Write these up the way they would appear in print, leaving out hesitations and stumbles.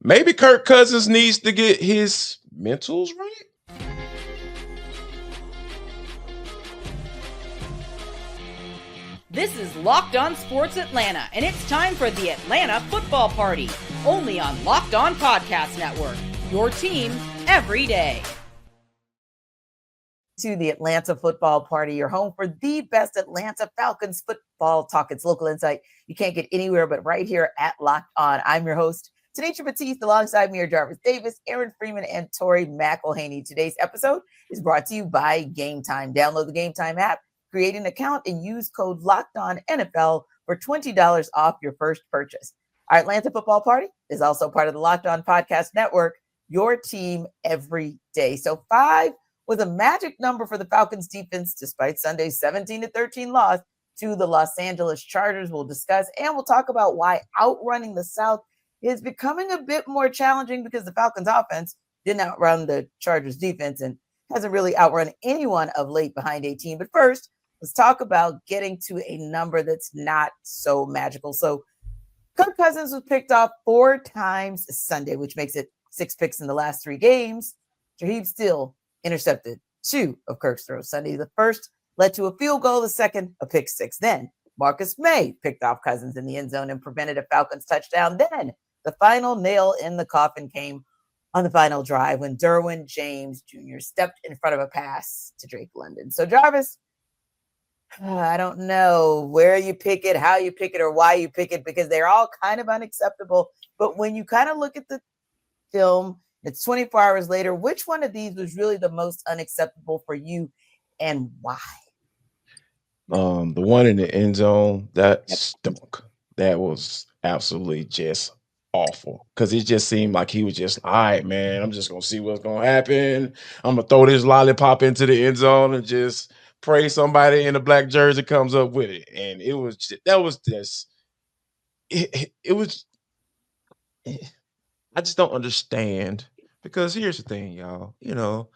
maybe Kirk Cousins needs to get his mentals right. This is Locked On Sports Atlanta, and it's time for the Atlanta Football Party, only on Locked On Podcast Network, your team every day. To the Atlanta Football Party, your home for the best Atlanta Falcons football talk. It's local insight you can't get anywhere but right here at Locked On. I'm your host, Tenitra Batiste. Alongside me are Jarvis Davis, Aaron Freeman, and Tori McElhaney. Today's episode is brought to you by Game Time. Download the Game Time app, create an account, and use code LOCKEDONNFL for $20 off your first purchase. Our Atlanta Football Party is also part of the Locked On Podcast Network, your team every day. So 5 was a magic number for the Falcons defense, despite Sunday's 17-13 loss to the Los Angeles Chargers. We'll discuss and we'll talk about why outrunning the South is becoming a bit more challenging because the Falcons offense didn't outrun the Chargers defense and hasn't really outrun anyone of late behind 18. But first, let's talk about getting to a number that's not so magical. So Kirk Cousins was picked off 4 times Sunday, which makes it 6 picks in the last 3 games. Jaheim still intercepted 2 of Kirk's throws Sunday. The first led to a field goal, the second a pick 6. Then Marcus May picked off Cousins in the end zone and prevented a Falcons touchdown. Then the final nail in the coffin came on the final drive when Derwin James Jr. stepped in front of a pass to Drake London. So Jarvis, I don't know where you pick it, how you pick it, or why you pick it, because they're all kind of unacceptable. But when you kind of look at the film, it's 24 hours later. Which one of these was really the most unacceptable for you and why? The one in the end zone, that stunk. That was absolutely just awful because it just seemed like he was just, all right, man, I'm just going to see what's going to happen. I'm going to throw this lollipop into the end zone and just pray somebody in a black jersey comes up with it. And it was just, that was just, it was, I just don't understand. Because here's the thing, y'all.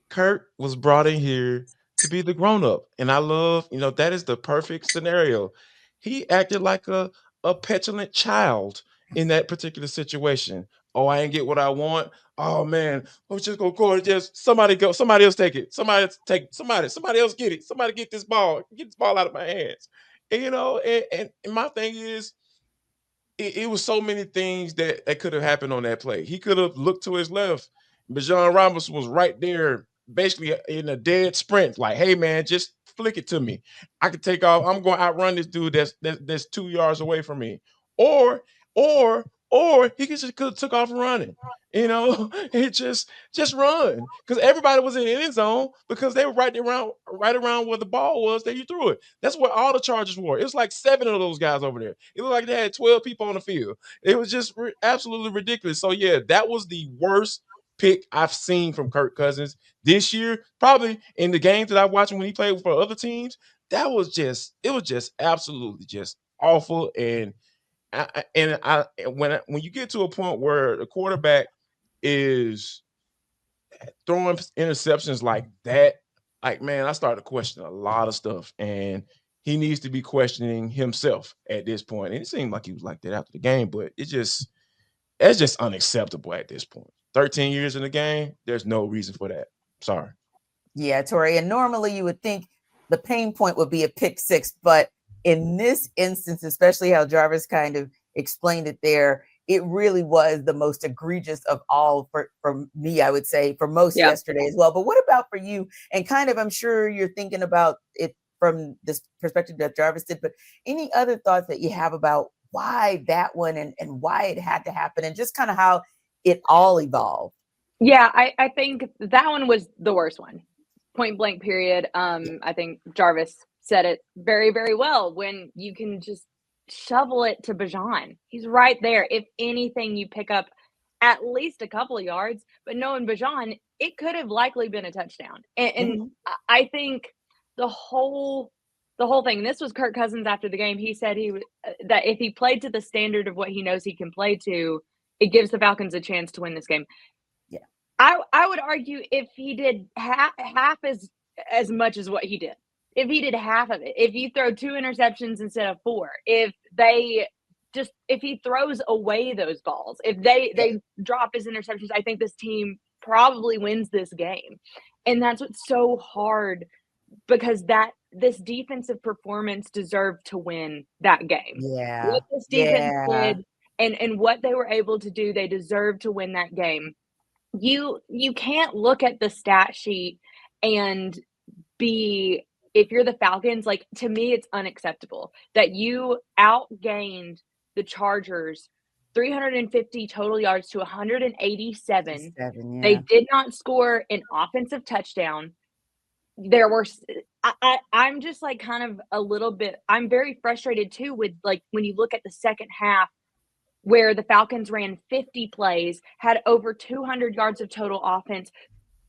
Kurt was brought in here to be the grown-up. And I love, that is the perfect scenario. He acted like a petulant child in that particular situation. Oh, I ain't get what I want. Oh man, I'm just gonna go and just somebody else take it. Somebody else get it. Somebody get this ball out of my hands. And my thing is, it was so many things that could have happened on that play. He could have looked to his left. Bijan Robinson was right there, basically in a dead sprint. Like, hey man, just flick it to me. I can take off. I'm going to outrun this dude that's 2 yards away from me. Or he could have took off running. It just run, because everybody was in the end zone because they were right around where the ball was that you threw it. That's where all the Chargers were. It was like 7 of those guys over there. It looked like they had 12 people on the field. It was just absolutely ridiculous. So yeah, that was the worst pick I've seen from Kirk Cousins this year. Probably in the games that I watched when he played for other teams. It was just absolutely just awful. And when you get to a point where the quarterback is throwing interceptions like that, like, man, I started to question a lot of stuff, and he needs to be questioning himself at this point. And it seemed like he was like that after the game, but it's just unacceptable at this point. 13 years in the game, there's no reason for that. Sorry. Yeah, Tori, and normally you would think the pain point would be a pick 6, but in this instance, especially how Jarvis kind of explained it there, it really was the most egregious of all for me, I would say, for most yesterday as well. But what about for you? And kind of, I'm sure you're thinking about it from this perspective that Jarvis did, but any other thoughts that you have about why that one and why it had to happen and just kind of how it all evolved? Yeah, I think that one was the worst one. Point blank period. I think Jarvis said it very, very well. When you can just shovel it to Bijan, he's right there. If anything, you pick up at least a couple of yards, but knowing Bijan, it could have likely been a touchdown. And I think the whole thing, and this was Kirk Cousins after the game, he said that if he played to the standard of what he knows he can play to, it gives the Falcons a chance to win this game. Yeah, I would argue if he did half as much as what he did, if he did half of it, if you throw 2 interceptions instead of 4, if they just if he throws away those balls, if they drop his interceptions, I think this team probably wins this game. And that's what's so hard, because this defensive performance deserved to win that game. Yeah. What this defense did and what they were able to do, they deserved to win that game. You can't look at the stat sheet and be, if you're the Falcons, like, to me, it's unacceptable that you outgained the Chargers 350 total yards to 187. They did not score an offensive touchdown. There were, I'm just like kind of a little bit, I'm very frustrated too with, like, when you look at the second half where the Falcons ran 50 plays, had over 200 yards of total offense,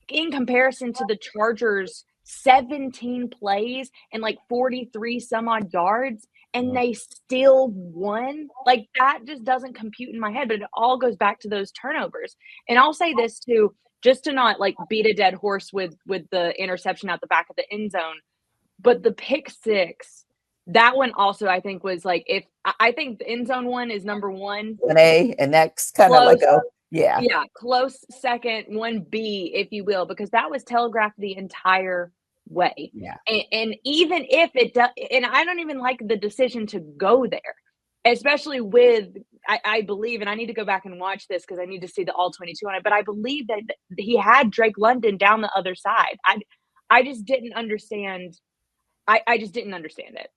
in comparison to the Chargers 17 plays and like 43 some odd yards, and they still won. Like, that just doesn't compute in my head, but it all goes back to those turnovers. And I'll say this too, just to not like beat a dead horse with the interception out the back of the end zone, but the pick six, that one also I think was like, if I think the end zone one is number 1 A, and that's kind of like a close second, 1B, if you will, because that was telegraphed the entire way. And even if it does, and I don't even like the decision to go there, especially with, I believe, and I need to go back and watch this because I need to see the all 22 on it, but I believe that he had Drake London down the other side. I just didn't understand. I just didn't understand it.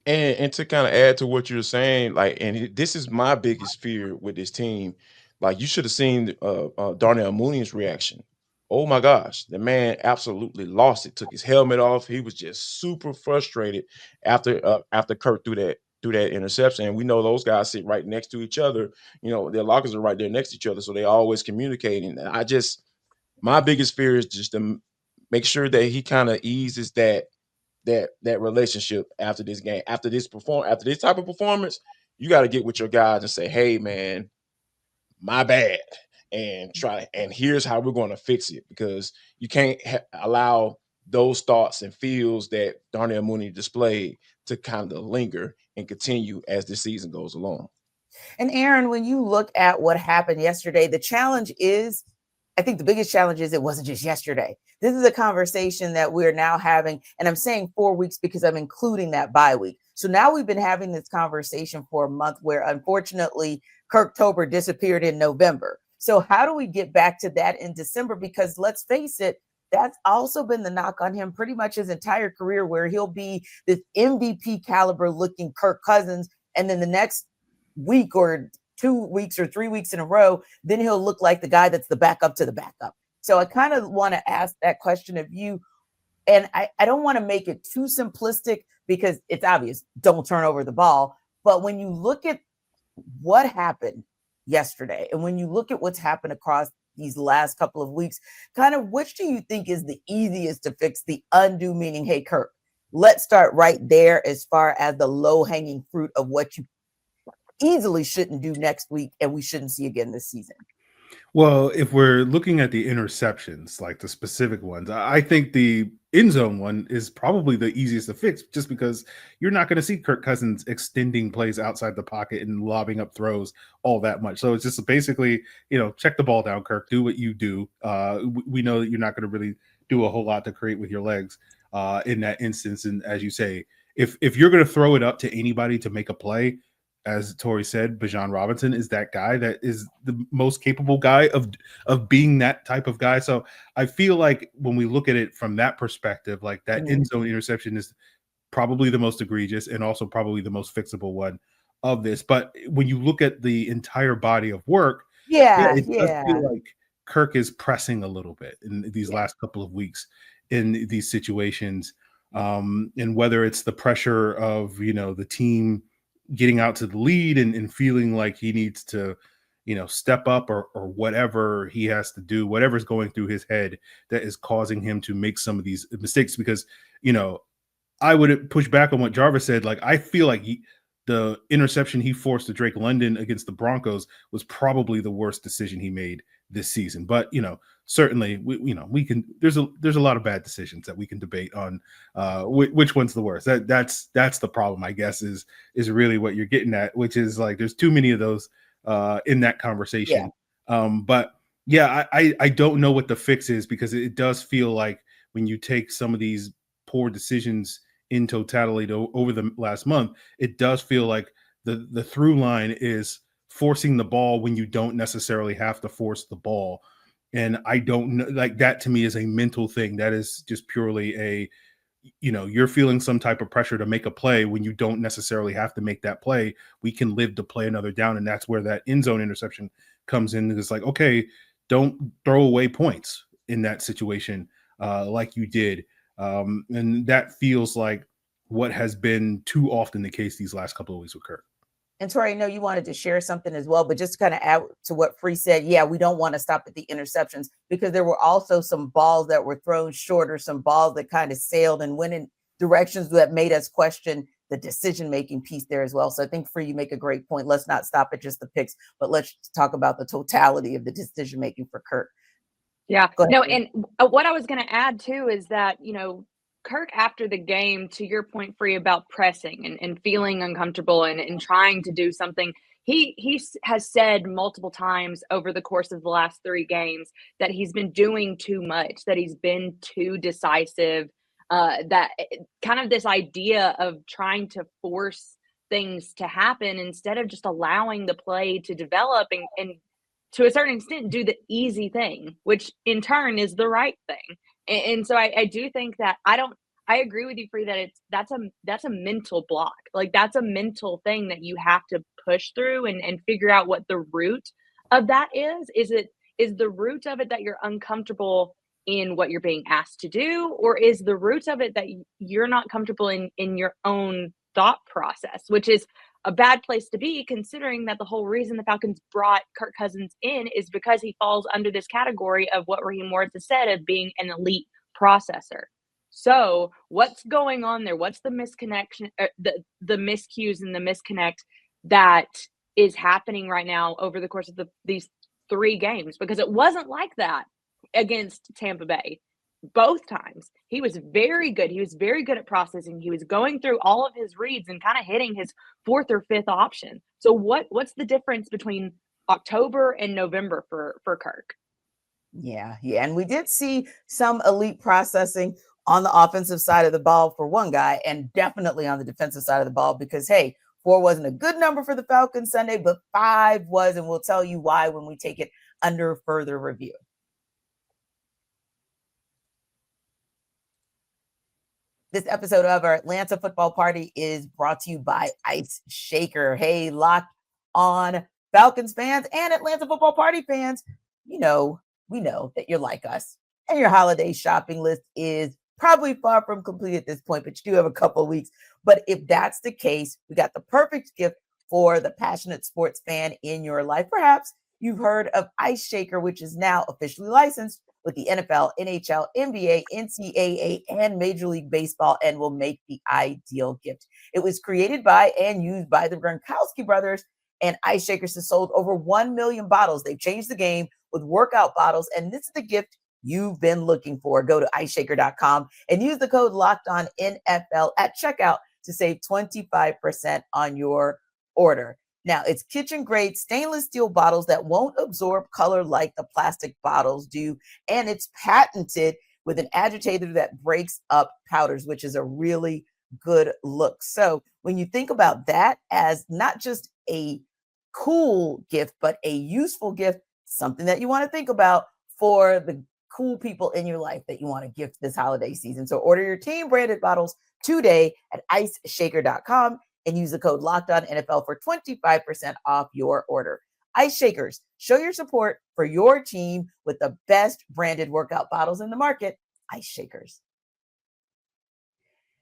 And to kind of add to what you're saying, like, and this is my biggest fear with this team. Like, you should have seen Darnell Mooney's reaction. Oh my gosh, the man absolutely lost it. Took his helmet off. He was just super frustrated after Kirk threw that interception. And we know those guys sit right next to each other. You know, their lockers are right there next to each other, so they always communicating. My biggest fear is just to make sure that he kind of eases that relationship after this game, after this type of performance. You got to get with your guys and say, hey man, my bad, and here's how we're going to fix it, because you can't allow those thoughts and feels that Darnell Mooney displayed to kind of linger and continue as the season goes along. And Aaron, when you look at what happened yesterday, the challenge is, I think the biggest challenge is it wasn't just yesterday. This is a conversation that we're now having, and I'm saying 4 weeks because I'm including that bye week. So now we've been having this conversation for a month, where unfortunately Kirktober disappeared in November. So how do we get back to that in December? Because let's face it, that's also been the knock on him pretty much his entire career, where he'll be this MVP caliber looking Kirk Cousins, and then the next week or 2 weeks or 3 weeks in a row, then he'll look like the guy that's the backup to the backup. So I kind of want to ask that question of you. And I don't want to make it too simplistic, because it's obvious, don't turn over the ball. But when you look at what happened yesterday, and when you look at what's happened across these last couple of weeks, kind of which do you think is the easiest to fix? The undo, meaning, hey, Kirk, let's start right there as far as the low-hanging fruit of what you easily shouldn't do next week and we shouldn't see again this season. Well, if we're looking at the interceptions, like the specific ones, I think the end zone one is probably the easiest to fix, just because you're not going to see Kirk Cousins extending plays outside the pocket and lobbing up throws all that much. So it's just basically, check the ball down, Kirk, do what you do. We know that you're not going to really do a whole lot to create with your legs in that instance. And as you say, if you're going to throw it up to anybody to make a play, as Tori said, Bijan Robinson is that guy that is the most capable guy of being that type of guy. So I feel like when we look at it from that perspective, like that end zone interception is probably the most egregious and also probably the most fixable one of this. But when you look at the entire body of work, it does feel like Kirk is pressing a little bit in these last couple of weeks in these situations. And whether it's the pressure of, the team getting out to the lead and feeling like he needs to, step up or whatever he has to do, whatever's going through his head that is causing him to make some of these mistakes. Because, I would push back on what Jarvis said. Like, I feel like the interception he forced to Drake London against the Broncos was probably the worst decision he made this season. But certainly we can. There's a lot of bad decisions that we can debate on which one's the worst. That's the problem, I guess, is really what you're getting at, which is like there's too many of those in that conversation. But yeah, I don't know what the fix is, because it does feel like when you take some of these poor decisions in totality over the last month, it does feel like the through line is forcing the ball when you don't necessarily have to force the ball. And I don't know, like, that to me is a mental thing. That is just purely you're feeling some type of pressure to make a play when you don't necessarily have to make that play. We can live to play another down. And that's where that end zone interception comes in. It's like, okay, don't throw away points in that situation like you did. And that feels like what has been too often the case these last couple of weeks with Kirk. And Tori, I know you wanted to share something as well, but just kind of add to what Free said. Yeah, we don't want to stop at the interceptions, because there were also some balls that were thrown short, or some balls that kind of sailed and went in directions that made us question the decision-making piece there as well. So I think, Free, you make a great point. Let's not stop at just the picks, but let's talk about the totality of the decision-making for Kirk. Yeah, no, and what I was going to add too is that, Kirk, after the game, to your point, Free, about pressing and feeling uncomfortable and trying to do something, he has said multiple times over the course of the last 3 games that he's been doing too much, that he's been too decisive, that kind of this idea of trying to force things to happen instead of just allowing the play to develop and to a certain extent do the easy thing, which in turn is the right thing. And so I do think that I agree with you, Free, that that's a mental block. Like, that's a mental thing that you have to push through and figure out what the root of that is. Is the root of it that you're uncomfortable in what you're being asked to do, or is the root of it that you're not comfortable in your own thought process, which is a bad place to be, considering that the whole reason the Falcons brought Kirk Cousins in is because he falls under this category of what Raheem Morris has said of being an elite processor. So what's going on there? What's the misconnection, the miscues and the misconnect that is happening right now over the course of these 3 games? Because it wasn't like that against Tampa Bay. Both times he was very good. He was very good at processing. He was going through all of his reads and kind of hitting his 4th or 5th option. So what's the difference between October and November for Kirk? Yeah. And we did see some elite processing on the offensive side of the ball for one guy, and definitely on the defensive side of the ball, because, hey, 4 wasn't a good number for the Falcons Sunday, but 5 was, and we'll tell you why when we take it under further review. This episode of our Atlanta Football Party is brought to you by Ice Shaker. Hey, Locked On Falcons fans and Atlanta Football Party fans, we know that you're like us, and your holiday shopping list is probably far from complete at this point, but you do have a couple of weeks. But if that's the case, we got the perfect gift for the passionate sports fan in your life. Perhaps you've heard of Ice Shaker, which is now officially licensed with the NFL, NHL, NBA, NCAA, and Major League Baseball, and will make the ideal gift. It was created by and used by the Gronkowski brothers, and Ice Shakers has sold over 1 million bottles. They've changed the game with workout bottles, and this is the gift you've been looking for. Go to iceshaker.com and use the code LOCKEDONNFL at checkout to save 25% on your order. Now, it's kitchen-grade stainless steel bottles that won't absorb color like the plastic bottles do, and it's patented with an agitator that breaks up powders, which is a really good look. So when you think about that as not just a cool gift, but a useful gift, something that you want to think about for the cool people in your life that you want to gift this holiday season. So order your team-branded bottles today at iceshaker.com. and use the code LOCKEDONNFL for 25% off your order. Ice Shakers, show your support for your team with the best branded workout bottles in the market, Ice Shakers.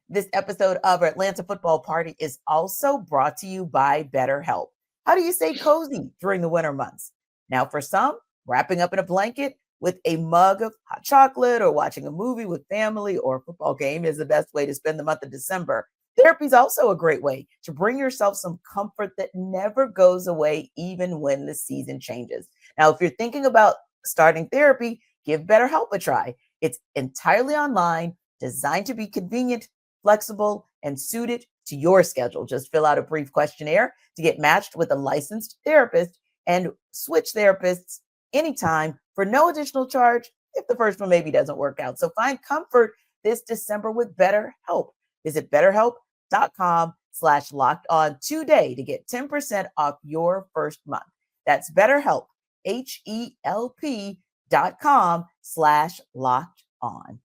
This episode of Atlanta Football Party is also brought to you by BetterHelp. How do you stay cozy during the winter months? Now, for some, wrapping up in a blanket with a mug of hot chocolate or watching a movie with family or a football game is the best way to spend the month of December. Therapy is also a great way to bring yourself some comfort that never goes away, even when the season changes. Now, if you're thinking about starting therapy, give BetterHelp a try. It's entirely online, designed to be convenient, flexible, and suited to your schedule. Just fill out a brief questionnaire to get matched with a licensed therapist and switch therapists anytime for no additional charge if the first one maybe doesn't work out. So find comfort this December with BetterHelp. Visit betterhelp.com/locked-on today to get 10% off your first month. That's BetterHelp, HELP.com/locked-on.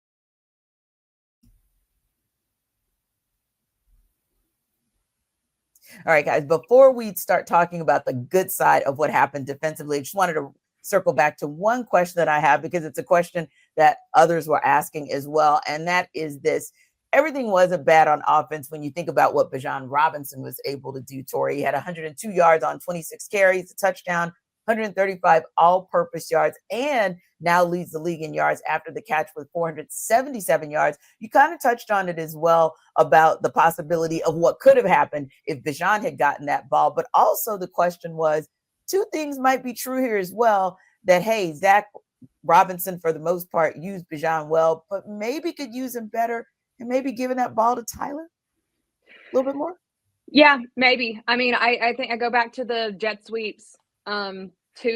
All right, guys, before we start talking about the good side of what happened defensively, I just wanted to circle back to one question that I have, because it's a question that others were asking as well. And that is this: everything wasn't bad on offense when you think about what Bijan Robinson was able to do, Tori. He had 102 yards on 26 carries, a touchdown, 135 all-purpose yards, and now leads the league in yards after the catch with 477 yards. You kind of touched on it as well about the possibility of what could have happened if Bijan had gotten that ball. But also the question was, two things might be true here as well, that, hey, Zach Robinson, for the most part, used Bijan well, but maybe could use him better, and maybe giving that ball to Tyler a little bit more? Yeah, maybe. I mean, I think I go back to the jet sweeps. 2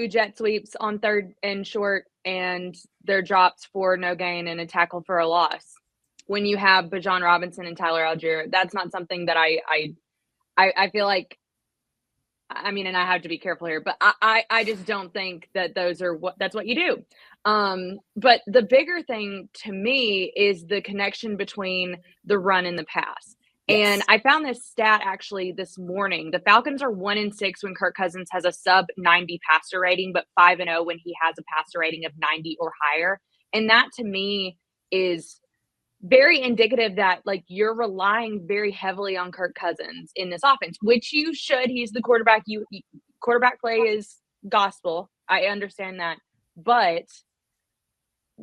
jet sweeps on 3rd and short, and they're dropped for no gain and a tackle for a loss. When you have Bijan Robinson and Tyler Algier, that's not something that I feel like, I mean, and I have to be careful here, but I just don't think that that's what you do. But the bigger thing to me is the connection between the run and the pass. Yes. And I found this stat actually this morning. The Falcons are 1-6 when Kirk Cousins has a sub 90 passer rating, but 5-0 when he has a passer rating of 90 or higher. And that to me is very indicative that, like, you're relying very heavily on Kirk Cousins in this offense, which you should. He's the quarterback. Quarterback play is gospel. I understand that. But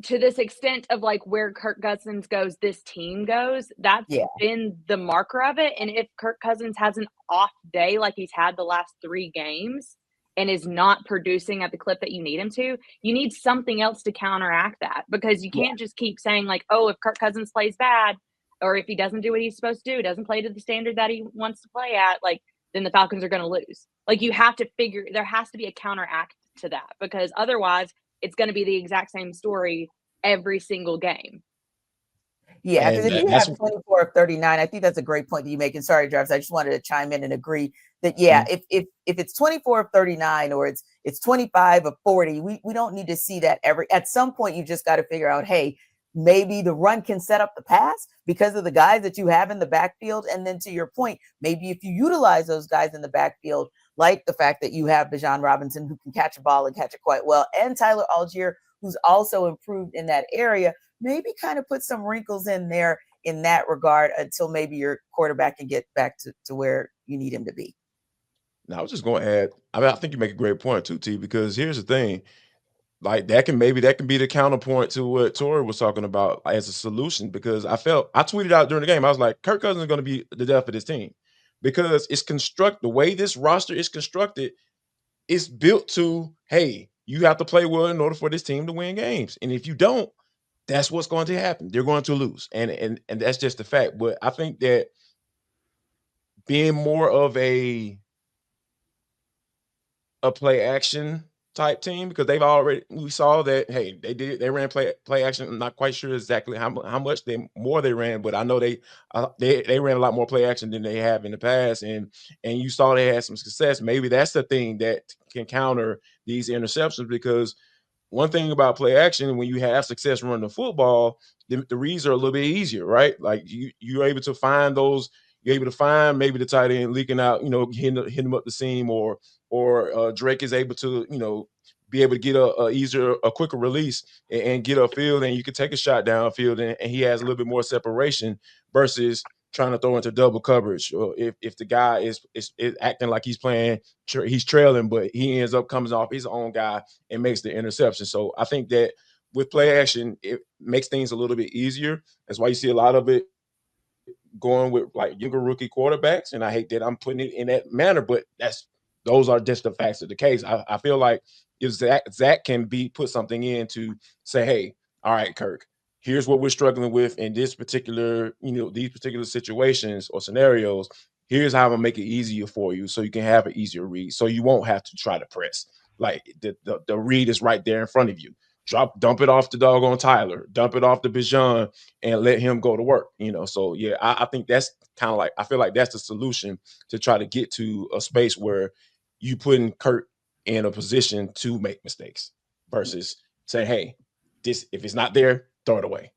to this extent of, like, where Kirk Cousins goes, this team goes, that's been the marker of it. And if Kirk Cousins has an off day like he's had the last 3 games and is not producing at the clip that you need him to, you need something else to counteract that, because you can't just keep saying, like, oh, if Kirk Cousins plays bad, or if he doesn't do what he's supposed to do, doesn't play to the standard that he wants to play at, like, then the Falcons are going to lose. Like, you have to figure, there has to be a counteract to that, because otherwise it's going to be the exact same story every single game. Yeah, because if you have 24 of 39, I think that's a great point that you make. And sorry, Jarvis, I just wanted to chime in and agree that, if it's 24 of 39 or it's 25 of 40, we don't need to see that at some point. You just got to figure out, hey, maybe the run can set up the pass because of the guys that you have in the backfield. And then to your point, maybe if you utilize those guys in the backfield, like the fact that you have Bijan Robinson, who can catch a ball and catch it quite well, and Tyler Algier, who's also improved in that area, maybe kind of put some wrinkles in there in that regard until maybe your quarterback can get back to where you need him to be. Now, I was just going to add, I mean, I think you make a great point too, T, because here's the thing. Like, that can be the counterpoint to what Tori was talking about as a solution, because I tweeted out during the game, I was like, Kirk Cousins is going to be the death of this team, because it's the way this roster is constructed, it's built to, hey, you have to play well in order for this team to win games. And if you don't, that's what's going to happen. They're going to lose. And that's just the fact. But I think that being more of a play action type team, because we saw that, hey, they ran play action. I'm not quite sure exactly how much more they ran, but I know they ran a lot more play action than they have in the past, and you saw they had some success. Maybe that's the thing that can counter these interceptions, because one thing about play action, when you have success running the football, the reads are a little bit easier, right? Like, you're able to find those. You're able to find maybe the tight end leaking out, hitting him up the seam, or Drake is able to, be able to get a quicker release and get upfield, and you can take a shot downfield, and he has a little bit more separation versus trying to throw into double coverage. Or if the guy is acting like he's trailing, but he ends up coming off his own guy and makes the interception. So I think that with play action, it makes things a little bit easier. That's why you see a lot of it going with, like, younger rookie quarterbacks. And I hate that I'm putting it in that manner, but that's those are just the facts of the case. I feel like if Zach can put something in to say, hey, all right, Kirk, here's what we're struggling with in this particular, these particular situations or scenarios. Here's how I'm gonna make it easier for you so you can have an easier read. So you won't have to try to press. Like the read is right there in front of you. Dump it off the doggone Tyler, dump it off the Bijan, and let him go to work. So yeah, I think that's kind of like, I feel like that's the solution to try to get to a space where you putting Kirk in a position to make mistakes versus say, hey, this, if it's not there, throw it away.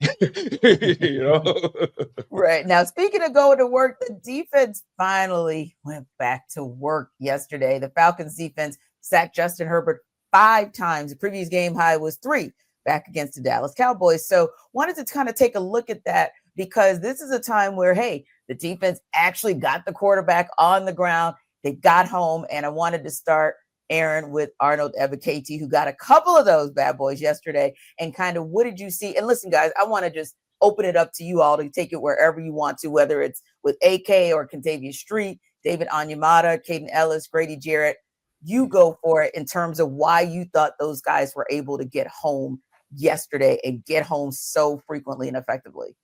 Right. Now, speaking of going to work, the defense finally went back to work yesterday. The Falcons defense sacked Justin Herbert 5 times. The previous game high was 3 back against the Dallas Cowboys. So wanted to kind of take a look at that because this is a time where, hey, the defense actually got the quarterback on the ground. They got home, and I wanted to start, Aaron, with Arnold Ebiketie, who got a couple of those bad boys yesterday. And kind of what did you see? And listen, guys, I want to just open it up to you all to take it wherever you want to, whether it's with AK or Kentavious Street, David Onyemata, Caden Ellis, Grady Jarrett. You go for it in terms of why you thought those guys were able to get home yesterday and get home so frequently and effectively.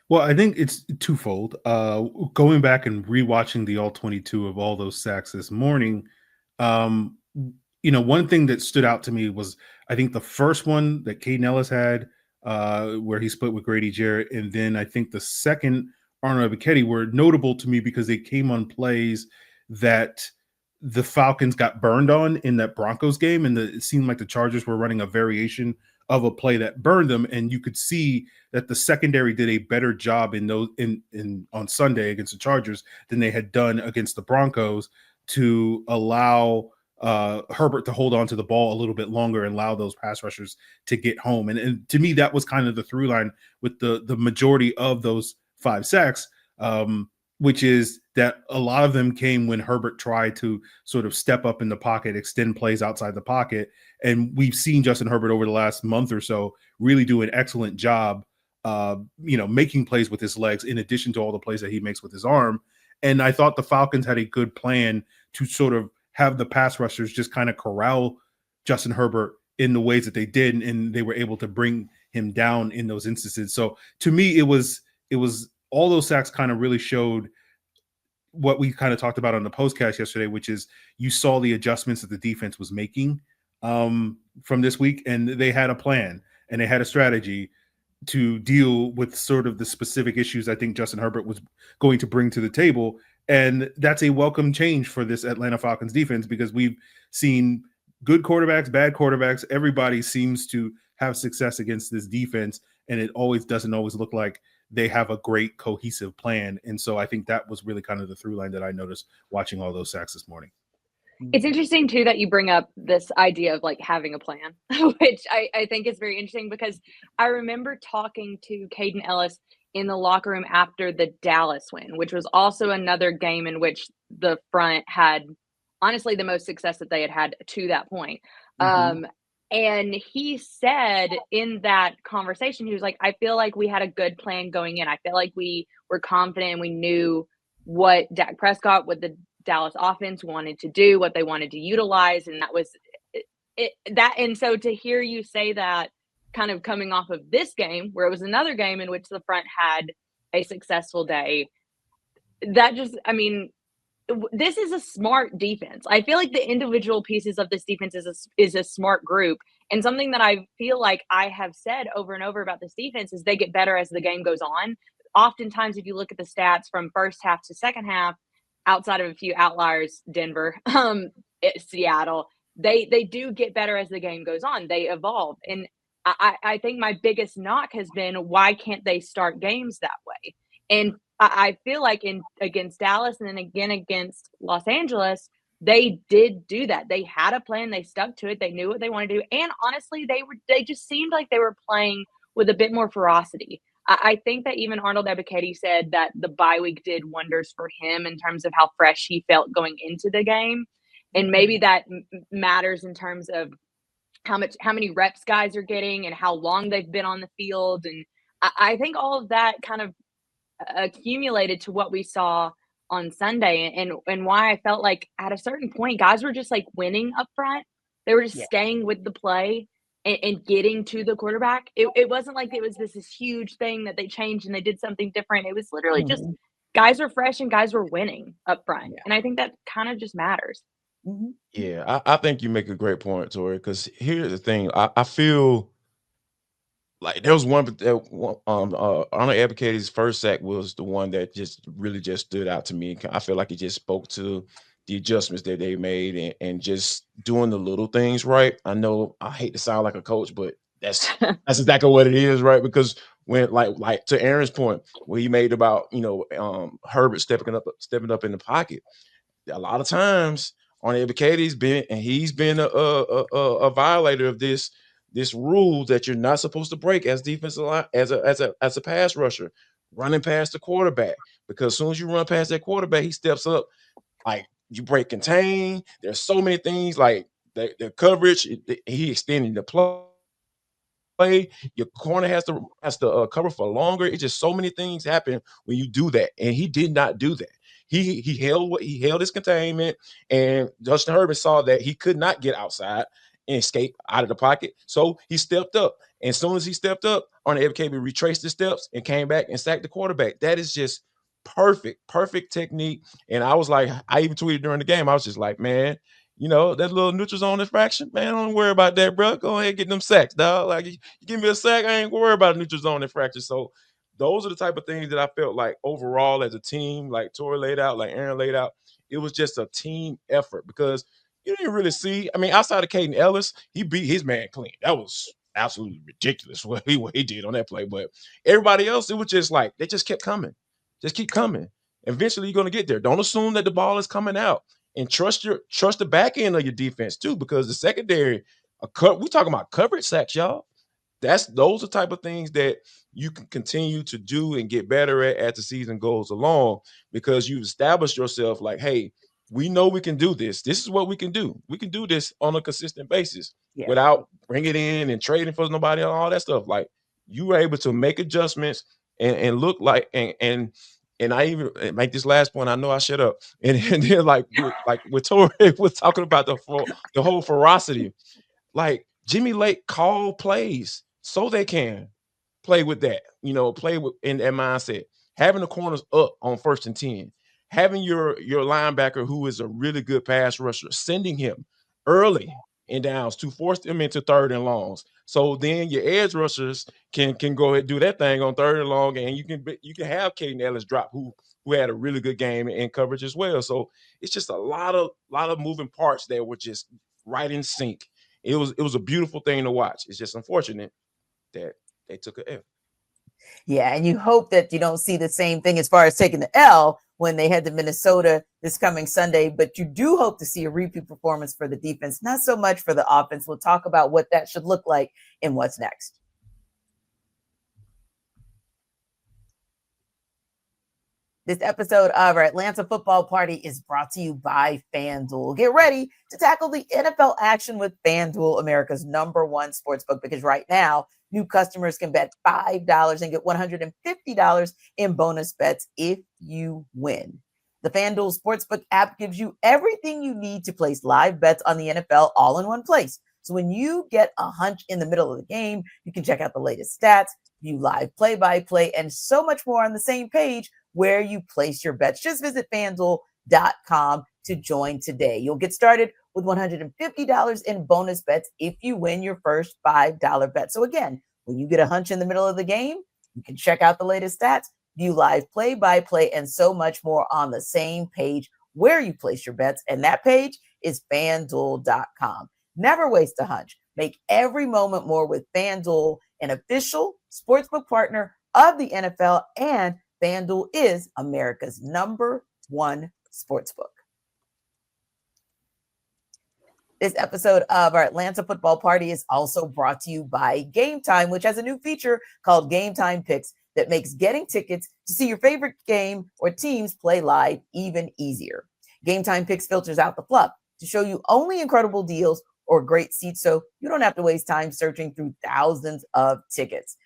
Well, I think it's twofold. Going back and rewatching the all 22 of all those sacks this morning, one thing that stood out to me was, I think the first one that Caden Ellis had, where he split with Grady Jarrett, and then I think the second, Arnold Ebiketie, were notable to me because they came on plays that the Falcons got burned on in that Broncos game, and it seemed like the Chargers were running a variation of a play that burned them, and you could see that the secondary did a better job in those on Sunday against the Chargers than they had done against the Broncos to allow Herbert to hold on to the ball a little bit longer and allow those pass rushers to get home. And to me, that was kind of the through line with the majority of those 5 sacks, which is that a lot of them came when Herbert tried to sort of step up in the pocket, extend plays outside the pocket. And we've seen Justin Herbert over the last month or so really do an excellent job, making plays with his legs in addition to all the plays that he makes with his arm. And I thought the Falcons had a good plan to sort of have the pass rushers just kind of corral Justin Herbert in the ways that they did, and they were able to bring him down in those instances. So to me, it was all those sacks kind of really showed what we kind of talked about on the postcast yesterday, which is you saw the adjustments that the defense was making from this week, and they had a plan and they had a strategy to deal with sort of the specific issues I think Justin Herbert was going to bring to the table. And that's a welcome change for this Atlanta Falcons defense, because we've seen good quarterbacks, bad quarterbacks. Everybody seems to have success against this defense, and it doesn't always look like they have a great cohesive plan. And so I think that was really kind of the through line that I noticed watching all those sacks this morning. It's interesting too that you bring up this idea of like having a plan, which I think is very interesting, because I remember talking to Caden Ellis in the locker room after the Dallas win, which was also another game in which the front had honestly the most success that they had had to that point. And he said in that conversation, he was like, I feel like we had a good plan going in. I feel like we were confident and we knew what Dak Prescott, what the Dallas offense wanted to do, what they wanted to utilize. And that was it. And so to hear you say that kind of coming off of this game, where it was another game in which the front had a successful day, that just, I mean, this is a smart defense. I feel like the individual pieces of this defense is a smart group. And something that I feel like I have said over and over about this defense is they get better as the game goes on. Oftentimes, if you look at the stats from first half to second half, outside of a few outliers, Denver, Seattle, they do get better as the game goes on. They evolve. And I think my biggest knock has been, why can't they start games that way? And I feel like against Dallas and then again against Los Angeles, they did do that. They had a plan. They stuck to it. They knew what they wanted to do. And honestly, they just seemed like they were playing with a bit more ferocity. I think that even Arnold Ebiketie said that the bye week did wonders for him in terms of how fresh he felt going into the game. And maybe that matters in terms of how many reps guys are getting and how long they've been on the field. And I think all of that kind of accumulated to what we saw on Sunday, and why I felt like at a certain point, guys were just like winning up front. They were just Yeah. staying with the play and getting to the quarterback. It wasn't like it was this huge thing that they changed and they did something different. It was literally just Mhm. guys were fresh and guys were winning up front. Yeah. And I think that kind of just matters. Mhm. Yeah, I think you make a great point, Tori. Because here's the thing, I feel like there was Arnold Ebike's first sack was the one that just really just stood out to me. I feel like it just spoke to the adjustments that they made and just doing the little things right. I know I hate to sound like a coach, but that's exactly what it is, right? Because when like to Aaron's point, when he made about Herbert stepping up in the pocket, a lot of times on he's been a violator of this rule that you're not supposed to break as defensive line as a pass rusher, running past the quarterback. Because as soon as you run past that quarterback, he steps up. Like you break contain. There's so many things like the coverage. He extending the play. Your corner has to cover for longer. It's just so many things happen when you do that, and he did not do that. He held his containment, and Justin Herbert saw that he could not get outside and escape out of the pocket, so he stepped up. And as soon as he stepped up, on the retraced his steps and came back and sacked the quarterback. That is just perfect technique. And I was like, I even tweeted during the game. I was just like, man, that little neutral zone infraction, man, don't worry about that, bro. Go ahead and get them sacks, dog. Like, you give me a sack, I ain't worried about a neutral zone infraction. So those are the type of things that I felt like overall as a team, like Tori laid out, like Aaron laid out, it was just a team effort because you didn't really see. I mean, outside of Caden Ellis, he beat his man clean. That was absolutely ridiculous what he did on that play. But everybody else, it was just like they just kept coming. Just keep coming. Eventually, you're going to get there. Don't assume that the ball is coming out, and trust the back end of your defense too, because the secondary, we talking about coverage sacks, y'all. Those are type of things that you can continue to do and get better at as the season goes along, because you've established yourself like, hey, we know we can do this. This is what we can do. We can do this on a consistent basis Yeah. without bringing it in and trading for nobody and all that stuff. Like you were able to make adjustments and look like and I even make this last point. I know I shut up. And then with Tori was talking about the whole ferocity. Like Jimmy Lake called plays so they can play with that, play with in that mindset. Having the corners up on 1st and 10, having your linebacker who is a really good pass rusher, sending him early in downs to force them into 3rd and longs. So then your edge rushers can go ahead and do that thing on 3rd and long, and you can have Caden Ellis drop who had a really good game in coverage as well. So it's just a lot of moving parts that were just right in sync. It was a beautiful thing to watch. It's just unfortunate that they took a F. Yeah, and you hope that you don't see the same thing as far as taking the L when they head to Minnesota this coming Sunday, but you do hope to see a repeat performance for the defense, not so much for the offense. We'll talk about what that should look like and what's next. This episode of our Atlanta Football Party is brought to you by FanDuel. Get ready to tackle the NFL action with FanDuel, America's #1 sportsbook, because right now, new customers can bet $5 and get $150 in bonus bets if you win. The FanDuel Sportsbook app gives you everything you need to place live bets on the NFL all in one place. So when you get a hunch in the middle of the game, you can check out the latest stats, view live play-by-play, and so much more on the same page where you place your bets. Just visit FanDuel.com to join today. You'll get started with $150 in bonus bets if you win your first $5 bet. So again, when you get a hunch in the middle of the game, you can check out the latest stats, view live play-by-play, and so much more on the same page where you place your bets. And that page is FanDuel.com. Never waste a hunch. Make every moment more with FanDuel, an official sportsbook partner of the NFL, and FanDuel is America's #1 sportsbook. This episode of our Atlanta Football Party is also brought to you by Game Time, which has a new feature called Game Time Picks that makes getting tickets to see your favorite game or teams play live even easier. Game Time Picks filters out the fluff to show you only incredible deals or great seats, so you don't have to waste time searching through thousands of tickets.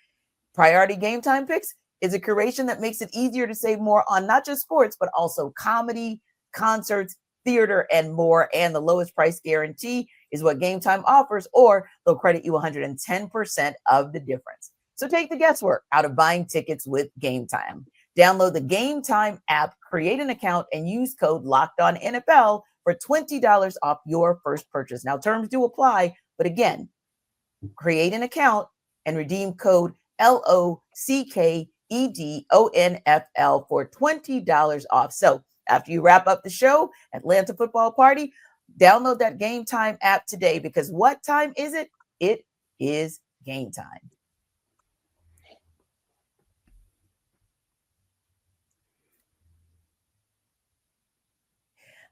Priority Game Time Picks is a curation that makes it easier to save more on not just sports, but also comedy, concerts, theater, and more. And the lowest price guarantee is what Game Time offers, or they'll credit you 110% of the difference. So take the guesswork out of buying tickets with Game Time. Download the Game Time app, create an account, and use code LOCKEDONNFL for $20 off your first purchase. Now, terms do apply, but again, create an account and redeem code LOCKEDONFL for $20 off. So after you wrap up the show, Atlanta Football Party, download that Game Time app today, because what time is it? It is game time.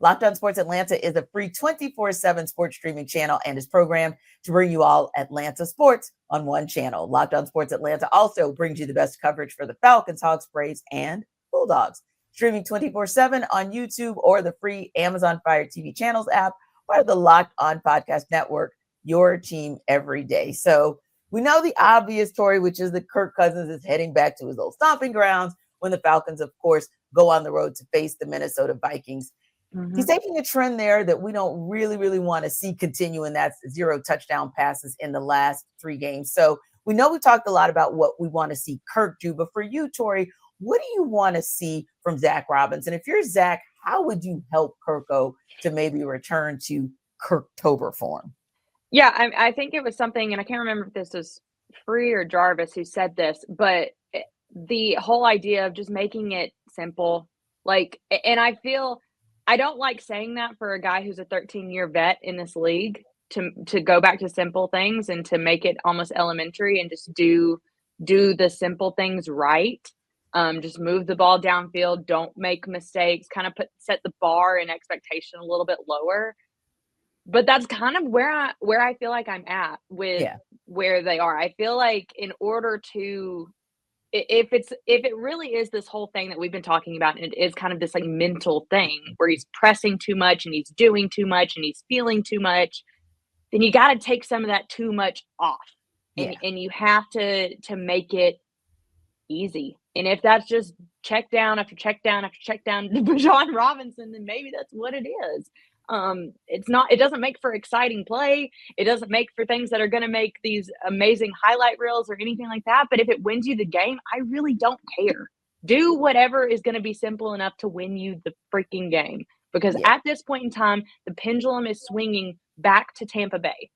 Locked On Sports Atlanta is a free 24/7 sports streaming channel and is programmed to bring you all Atlanta sports on one channel. Locked On Sports Atlanta also brings you the best coverage for the Falcons, Hawks, Braves, and Bulldogs. Streaming 24/7 on YouTube or the free Amazon Fire TV channels app, or the Locked On Podcast Network, your team every day. So we know the obvious, Tori, which is that Kirk Cousins is heading back to his old stomping grounds when the Falcons, of course, go on the road to face the Minnesota Vikings. He's taking a trend there that we don't really want to see continue, and that's 0 touchdown passes in the last 3 games. So we know we talked a lot about what we want to see Kirk do, but for you, Tori, what do you want to see from Zach Robinson? If you're Zach, how would you help Kirko to maybe return to Kirktober form? Yeah, I think it was something, and I can't remember if this was Free or Jarvis who said this, but the whole idea of just making it simple, like, and I feel I don't like saying that for a guy who's a 13-year vet in this league, to go back to simple things and to make it almost elementary and just do the simple things right. Just move the ball downfield, don't make mistakes, kind of set the bar and expectation a little bit lower. But that's kind of where I feel like I'm at with where they are. I feel like in order to, if it really is this whole thing that we've been talking about, and it is kind of this like mental thing where he's pressing too much and he's doing too much and he's feeling too much, then you got to take some of that too much off, and you have to make it easy. And if that's just check down after check down after check down to Bijan Robinson, then maybe that's what it is. It doesn't make for exciting play. It doesn't make for things that are going to make these amazing highlight reels or anything like that. But if it wins you the game, I really don't care. Do whatever is going to be simple enough to win you the freaking game. Because at this point in time, the pendulum is swinging back to Tampa Bay.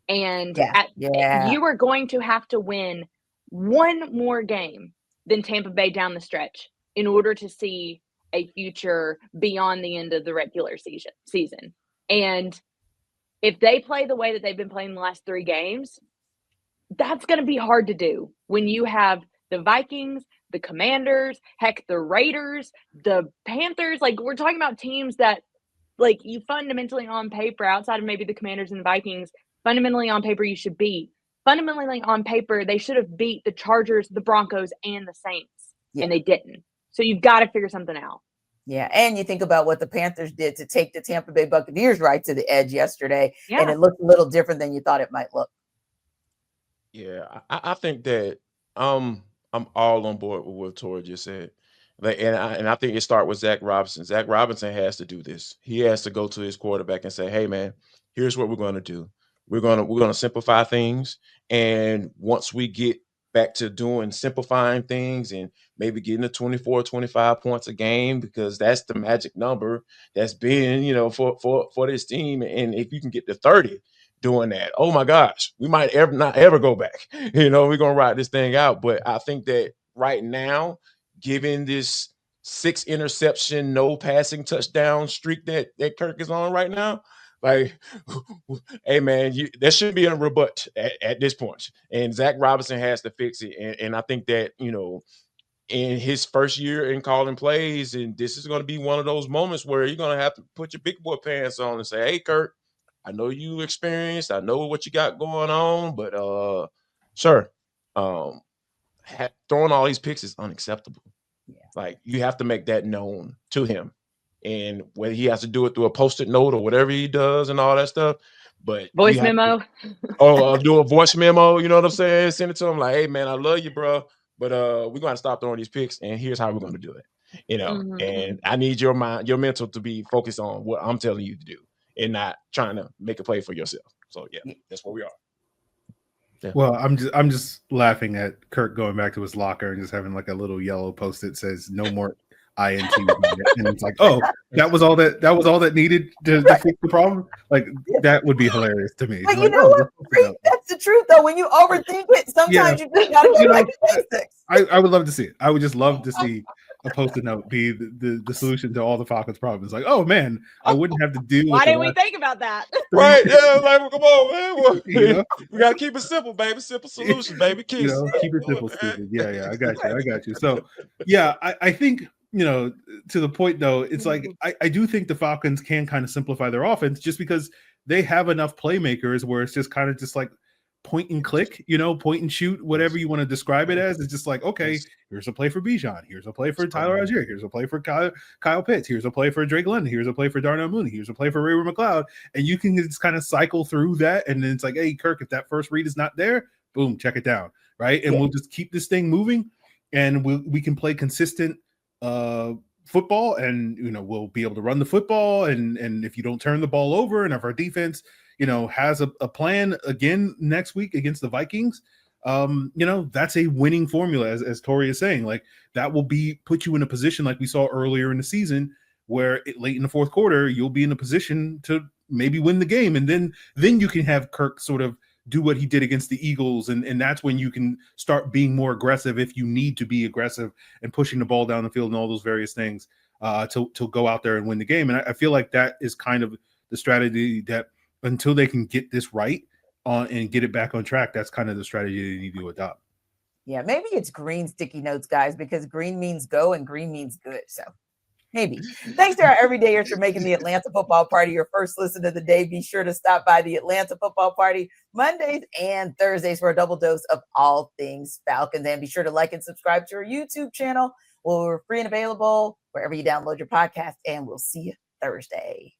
And you are going to have to win one more game than Tampa Bay down the stretch in order to see a future beyond the end of the regular season. And if they play the way that they've been playing the last 3 games, that's going to be hard to do when you have the Vikings, the Commanders, heck, the Raiders, the Panthers. Like, we're talking about teams that, like, you fundamentally on paper, outside of maybe the Commanders and the Vikings, fundamentally on paper you should beat. Fundamentally on paper, they should have beat the Chargers, the Broncos, and the Saints, and they didn't. So you've got to figure something out. Yeah, and you think about what the Panthers did to take the Tampa Bay Buccaneers right to the edge yesterday, and it looked a little different than you thought it might look. Yeah, I think that I'm all on board with what Tori just said. Like, and I think it starts with Zach Robinson. Zach Robinson has to do this. He has to go to his quarterback and say, "Hey, man, here's what we're going to do. We're gonna simplify things, and once we get back to doing simplifying things and maybe getting to 24, 25 points a game, because that's the magic number that's been, for this team. And if you can get to 30 doing that, oh my gosh, we might not ever go back. We're going to ride this thing out. But I think that right now, given this 6 interception, no passing touchdown streak that Kirk is on right now, like, hey, man, there shouldn't be a rebut at this point. And Zach Robinson has to fix it. And I think that, in his first year in calling plays, and this is going to be one of those moments where you're going to have to put your big boy pants on and say, "Hey, Kirk, I know you experienced. I know what you got going on, but, sir, throwing all these picks is unacceptable." Yeah. Like, you have to make that known to him. And whether he has to do it through a Post-it note or whatever he does and all that stuff, but voice memo. Do a voice memo. You know what I'm saying? Send it to him like, "Hey, man, I love you, bro. but we're going to stop throwing these picks, and here's how we're going to do it. Mhm. And I need your mind, your mental to be focused on what I'm telling you to do, and not trying to make a play for yourself. So yeah, that's where we are. Yeah. Well, I'm just laughing at Kirk going back to his locker and just having like a little yellow post that says no more INT, and it's like, oh, that was all that needed to fix the problem. Like that would be hilarious to me. But Like, you know what? no. That's the truth, though. When you overthink it, sometimes you just gotta go back to basics. I would love to see it. I would just love to see a post-it note be the solution to all the Falcons' problems. Like, oh man, I wouldn't have to deal with. Why didn't we think about that? Right? Yeah, like come on, man. You know? We gotta keep it simple, baby. Simple solutions, baby. Kiss. You know, keep it simple, stupid. Yeah, I got you. So, yeah, I think, to the point though, it's like I do think the Falcons can kind of simplify their offense just because they have enough playmakers where it's just kind of just like point and click, point and shoot, whatever you want to describe it as. It's just like, okay, here's a play for Bijan, here's a play for Tyler Algier, here's a play for Kyle Pitts, here's a play for Drake London, here's a play for Darnell Mooney, here's a play for Ray McLeod, and you can just kind of cycle through that, and then it's like, hey, Kirk, if that first read is not there, boom, check it down, right? And we'll just keep this thing moving, and we can play consistent football, and we'll be able to run the football, and if you don't turn the ball over, and if our defense has a plan again next week against the Vikings, that's a winning formula, as Tori is saying. Like that will put you in a position like we saw earlier in the season, where late in the fourth quarter you'll be in a position to maybe win the game, and then you can have Kirk sort of do what he did against the Eagles, and that's when you can start being more aggressive if you need to be aggressive and pushing the ball down the field and all those various things to go out there and win the game. And I feel like that is kind of the strategy that, until they can get this right and get it back on track, that's kind of the strategy they need to adopt. Yeah, maybe it's green sticky notes, guys, because green means go and green means good. So maybe. Thanks to our everydayers for making the Atlanta Football Party your first listen of the day. Be sure to stop by the Atlanta Football Party Mondays and Thursdays for a double dose of all things Falcons. And be sure to like and subscribe to our YouTube channel. We're free and available wherever you download your podcast. And we'll see you Thursday.